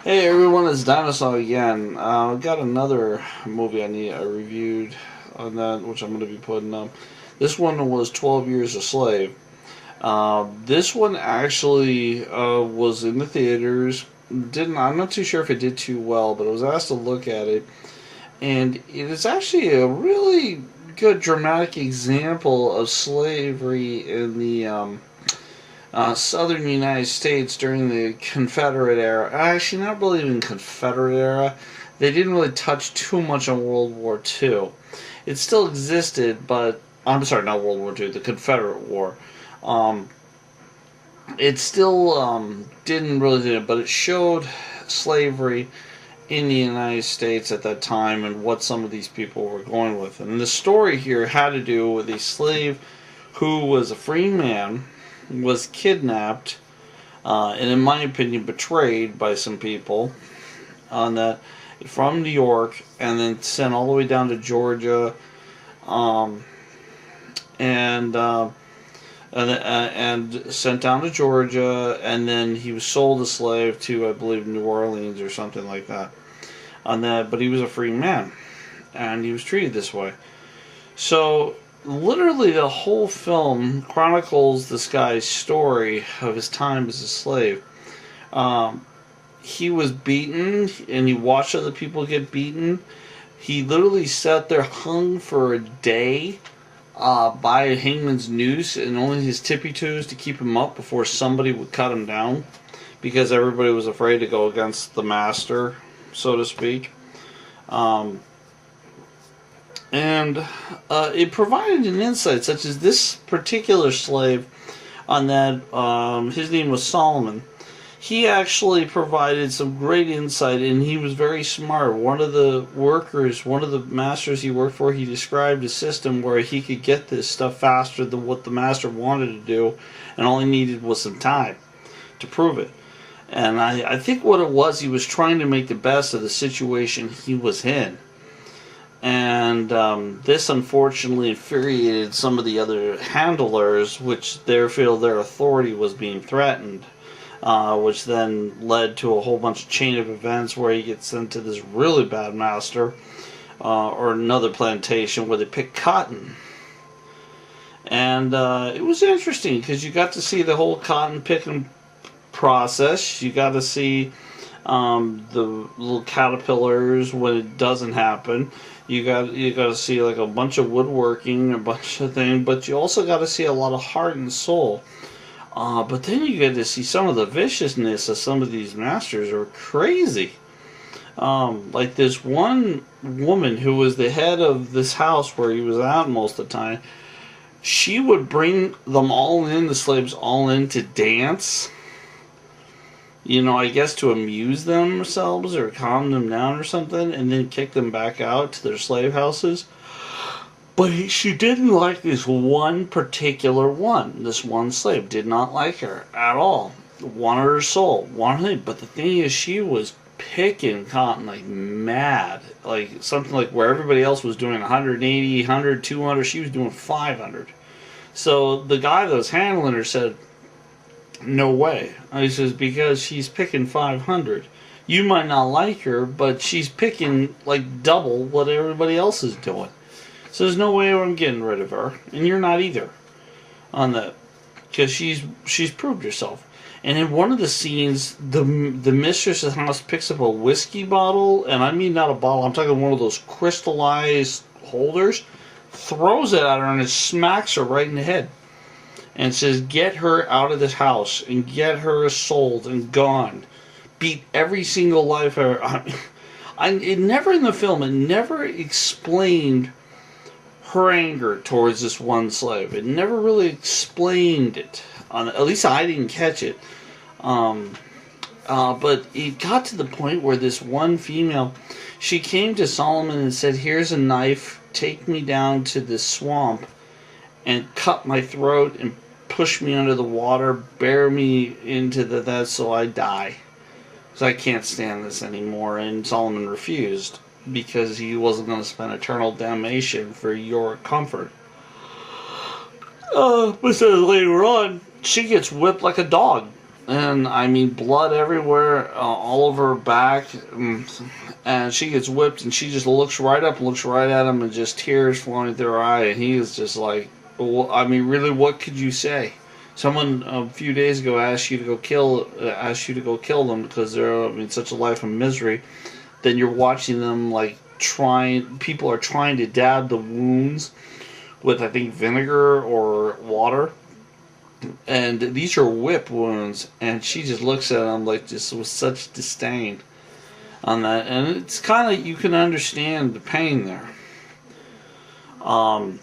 Hey everyone, it's Dinosa again. I've got another movie I reviewed on that, which I'm going to be putting up. This one was 12 Years a Slave. This one actually was in the theaters. I'm not too sure if it did too well, but I was asked to look at it, and it is actually a really good dramatic example of slavery in the southern United States during the Confederate era. Actually, not really even Confederate era. They didn't really touch too much on World War II. It still existed, but I'm sorry, not World War II, the Confederate War. Um, it still didn't really do it, but it showed slavery in the United States at that time and what some of these people were going with. And the story here had to do with a slave who was a free man, was kidnapped, and in my opinion betrayed by some people on that from New York, and then sent all the way down to Georgia, um, and sent down to Georgia, and then he was sold a slave to, I believe, New Orleans or something like that. On that, but he was a free man, and he was treated this way. So literally the whole film chronicles this guy's story of his time as a slave. He was beaten, and he watched other people get beaten. He literally sat there hung for a day by a hangman's noose and only his tippy toes to keep him up before somebody would cut him down, because everybody was afraid to go against the master, so to speak. Um, and it provided an insight, such as this particular slave on that, his name was Solomon. He actually provided some great insight, and he was very smart. One of the masters he worked for, he described a system where he could get this stuff faster than what the master wanted to do, and all he needed was some time to prove it. And I think what it was, he was trying to make the best of the situation he was in. And this unfortunately infuriated some of the other handlers, which they feel their authority was being threatened, which then led to a whole bunch of chain of events where he gets sent to this really bad master, or another plantation where they pick cotton. And it was interesting because you got to see the whole cotton picking process. You got to see the little caterpillars when it doesn't happen. You got to see like a bunch of woodworking, a bunch of things, but you also got to see a lot of heart and soul. But then you get to see some of the viciousness of some of these masters are crazy. Like this one woman who was the head of this house where he was at most of the time. She would bring them all in, the slaves all in, to dance. I guess to amuse themselves or calm them down or something, and then kick them back out to their slave houses. But she didn't like this one particular one. This one slave did not like her at all. Wanted her soul. Wanted it. But the thing is, she was picking cotton like mad. Like something like where everybody else was doing 180, 100, 200, she was doing 500. So the guy that was handling her said, "No way." He says, "Because she's picking 500. You might not like her, but she's picking like double what everybody else is doing. So there's no way I'm getting rid of her, and you're not either on that, because she's proved herself." And in one of the scenes, the mistress of the house picks up a whiskey bottle, and I mean not a bottle, I'm talking one of those crystallized holders, throws it at her, and it smacks her right in the head. And says, "Get her out of this house and get her sold and gone." Beat every single life ever. It never in the film, it never explained her anger towards this one slave. It never really explained it. At least I didn't catch it. But it got to the point where this one female, she came to Solomon and said, "Here's a knife. Take me down to this swamp and cut my throat and push me under the water, bear me into that so I die. So I can't stand this anymore." And Solomon refused because he wasn't going to spend eternal damnation for your comfort. But then later on, she gets whipped like a dog. and I mean blood everywhere, all over her back, and she gets whipped, and she just looks right up, looks right at him, and just tears flowing through her eye, and he is just like, well, I mean, really, what could you say? Someone a few days ago asked you to go kill them because they're in such a life of misery. Then you're watching them like trying. People are trying to dab the wounds with, I think, vinegar or water, and these are whip wounds, and she just looks at them like just with such disdain on that, and it's kind of, you can understand the pain there. Um,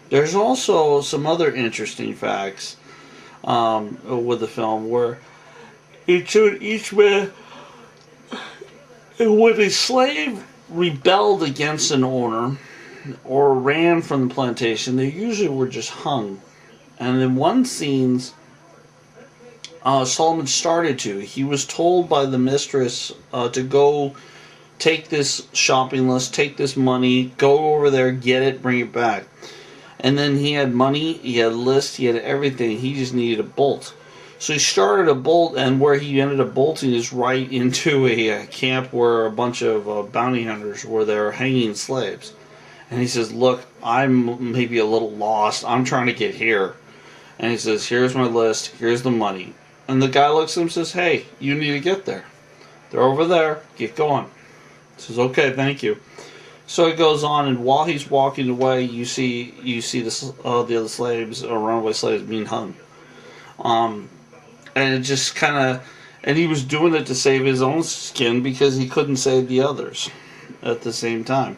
there's also some other interesting facts with the film where each man, when a slave rebelled against an owner or ran from the plantation, they usually were just hung. And in one scenes, Solomon started to. He was told by the mistress to go take this shopping list, take this money, go over there, get it, bring it back. And then he had money, he had lists, he had everything. He just needed a bolt. So he started a bolt, and where he ended up bolting is right into a camp where a bunch of bounty hunters were there hanging slaves. And he says, look, I'm maybe a little lost. I'm trying to get here. And he says, here's my list, here's the money. And the guy looks at him and says, hey, you need to get there. They're over there, get going. He says, okay, thank you. So it goes on, and while he's walking away, you see the other slaves, or runaway slaves, being hung. And it just kind of, and he was doing it to save his own skin because he couldn't save the others at the same time.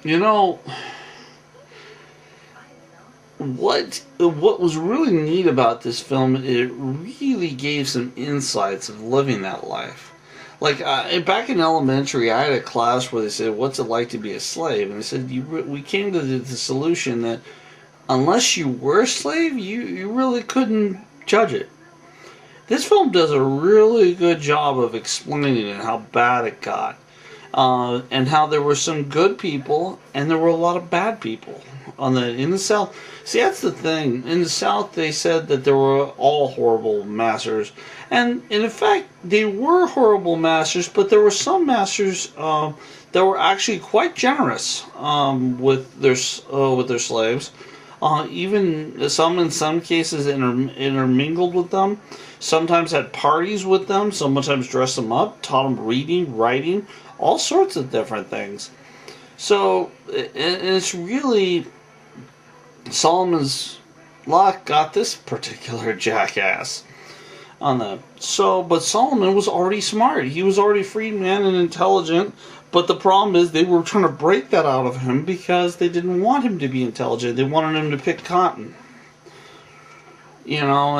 You know, what was really neat about this film, it really gave some insights of living that life. Like, back in elementary, I had a class where they said, what's it like to be a slave? And they said, we came to the solution that unless you were a slave, you really couldn't judge it. This film does a really good job of explaining how bad it got. And how there were some good people and there were a lot of bad people in the South. See, that's the thing. In the South, they said that there were all horrible masters, and in fact, they were horrible masters. But there were some masters that were actually quite generous with their slaves. Even some, in some cases, intermingled with them. Sometimes had parties with them. Sometimes dressed them up, taught them reading, writing, all sorts of different things. So it's really Solomon's luck got this particular jackass on that. So, but Solomon was already smart. He was already freed man and intelligent. But the problem is they were trying to break that out of him because they didn't want him to be intelligent. They wanted him to pick cotton. You know,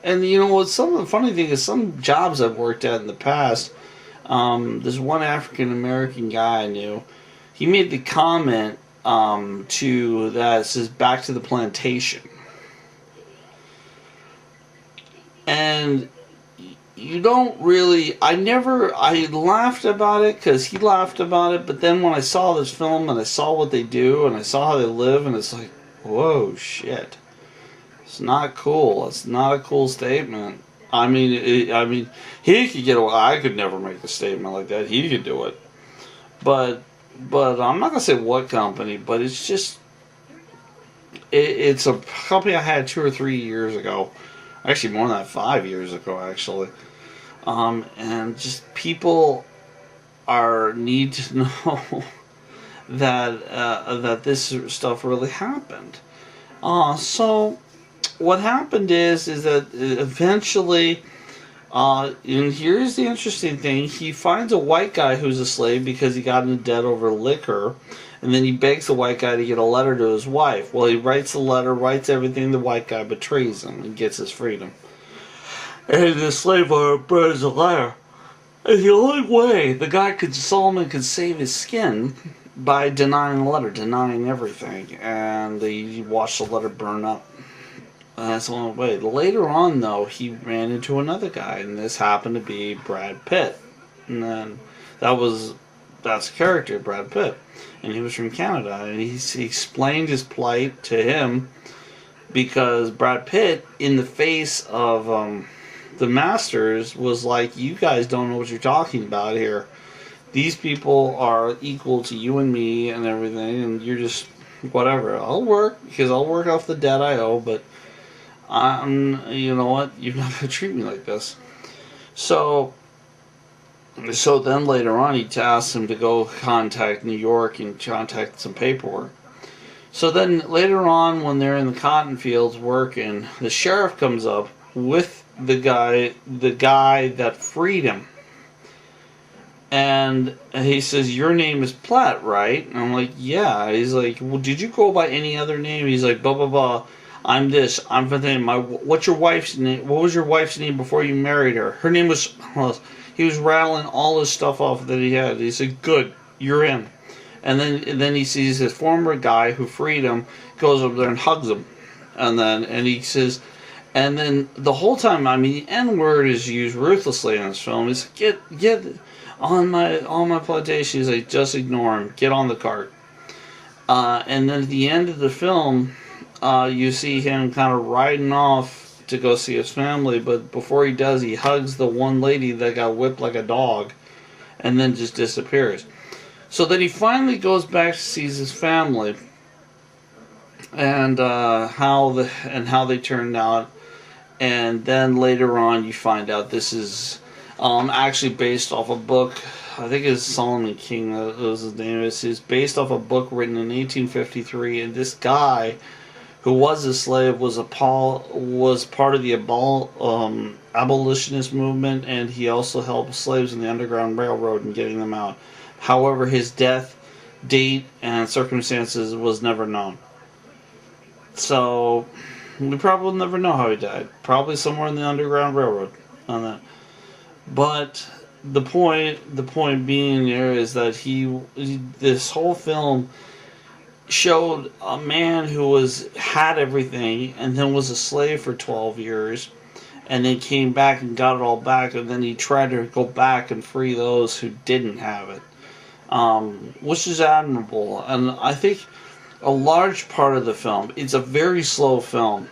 and you know what? Some of the funny thing is some jobs I've worked at in the past. This one African American guy I knew, he made the comment to that, it says back to the plantation, and you don't really, I laughed about it because he laughed about it, but then when I saw this film and I saw what they do and I saw how they live, and it's like, whoa, shit, it's not cool. It's not a cool statement. I mean, he could get away. I could never make a statement like that. He could do it, but I'm not gonna say what company. But it's just, it's a company I had 2 or 3 years ago, actually more than that, 5 years ago, actually. And just people need to know that this stuff really happened. So what happened is that eventually, and here's the interesting thing, he finds a white guy who's a slave because he got into debt over liquor, and then he begs the white guy to get a letter to his wife. Well, he writes the letter, writes everything, the white guy betrays him and gets his freedom. And the slave owner burns the letter. And the only way Solomon could save his skin by denying the letter, denying everything, and he watched the letter burn up. That's the only way. Later on, though, he ran into another guy, and this happened to be Brad Pitt. And then that's the character, Brad Pitt. And he was from Canada, and he explained his plight to him, because Brad Pitt, in the face of the masters, was like, you guys don't know what you're talking about here. These people are equal to you and me and everything, and you're just whatever. I'll work because I'll work off the debt I owe, but you know what? You're not gonna treat me like this. So then later on, he tasks him to go contact New York and contact some paperwork. So then later on, when they're in the cotton fields working, the sheriff comes up with the guy that freed him. And he says, your name is Platt, right? And I'm like, yeah. He's like, well, did you go by any other name? He's like, blah, blah, blah. I'm this. I'm the name. What's your wife's name? What was your wife's name before you married her? Her name was... He was rattling all his stuff off that he had. He said, good, you're in. And then he sees his former guy who freed him, goes over there and hugs him. And he says... And then the whole time, I mean, the N-word is used ruthlessly in this film. He's like, get on my plantation. He's like, just ignore him. Get on the cart. And then at the end of the film, you see him kind of riding off to go see his family. But before he does, he hugs the one lady that got whipped like a dog, and then just disappears. So then he finally goes back to see his family, and how they turned out. And then later on, you find out this is actually based off a book. I think it's Solomon King. That was his name. It's based off a book written in 1853. And this guy, who was a slave, was part of the abolitionist movement, and he also helped slaves in the Underground Railroad in getting them out. However, his death date and circumstances was never known. So we probably will never know how he died. Probably somewhere in the Underground Railroad on that. But the point being there is that this whole film showed a man who had everything and then was a slave for 12 years and then came back and got it all back, and then he tried to go back and free those who didn't have it, which is admirable. And I think a large part of the film, it's a very slow film,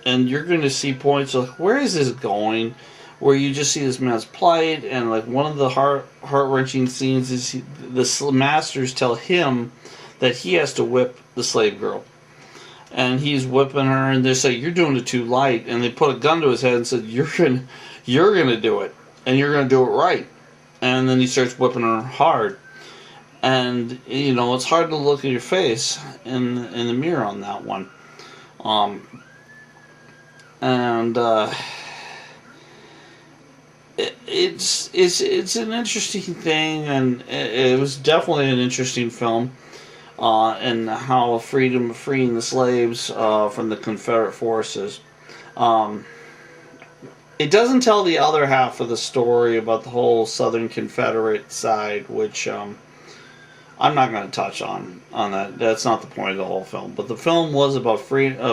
and you're going to see points of where is this going, where you just see this man's plight. And like one of the heart-wrenching scenes is the masters tell him that he has to whip the slave girl, and he's whipping her, and they say, you're doing it too light, and they put a gun to his head and said, you're gonna do it, and you're gonna do it right. And then he starts whipping her hard. And, you know, it's hard to look at your face in the mirror on that one. It's an interesting thing, and it was definitely an interesting film. And how freeing the slaves from the Confederate forces. It doesn't tell the other half of the story about the whole Southern Confederate side, which I'm not going to touch on that. That's not the point of the whole film. But the film was about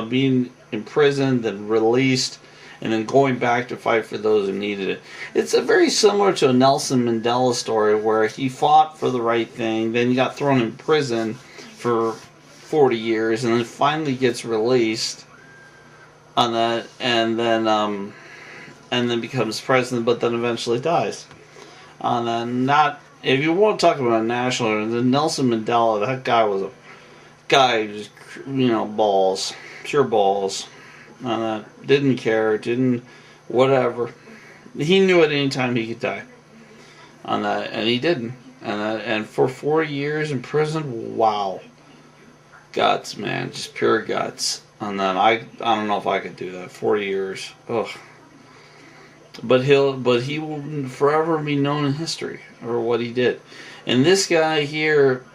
being imprisoned and released, and then going back to fight for those who needed it. It's very similar to a Nelson Mandela story, where he fought for the right thing, then he got thrown in prison for 40 years, and then finally gets released on that, and then becomes president, but then eventually dies. If you want to talk about a national, then Nelson Mandela, that guy was a guy who just, balls, pure balls. Didn't care, whatever. He knew at any time he could die. And he didn't. And for 4 years in prison, wow. Guts, man, just pure guts. And then I don't know if I could do that. 4 years, ugh. But he will forever be known in history for what he did. And this guy here,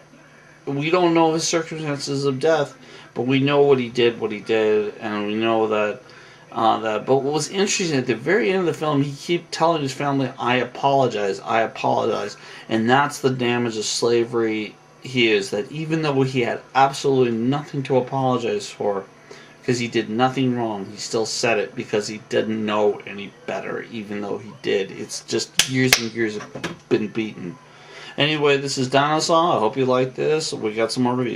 we don't know his circumstances of death, but we know what he did, and we know that. But what was interesting, at the very end of the film, he kept telling his family, I apologize, and that's the damage of slavery. That even though he had absolutely nothing to apologize for, because he did nothing wrong, he still said it because he didn't know any better, even though he did. It's just years and years have been beaten. Anyway, this is Dinosa. I hope you like this. We got some more reviews.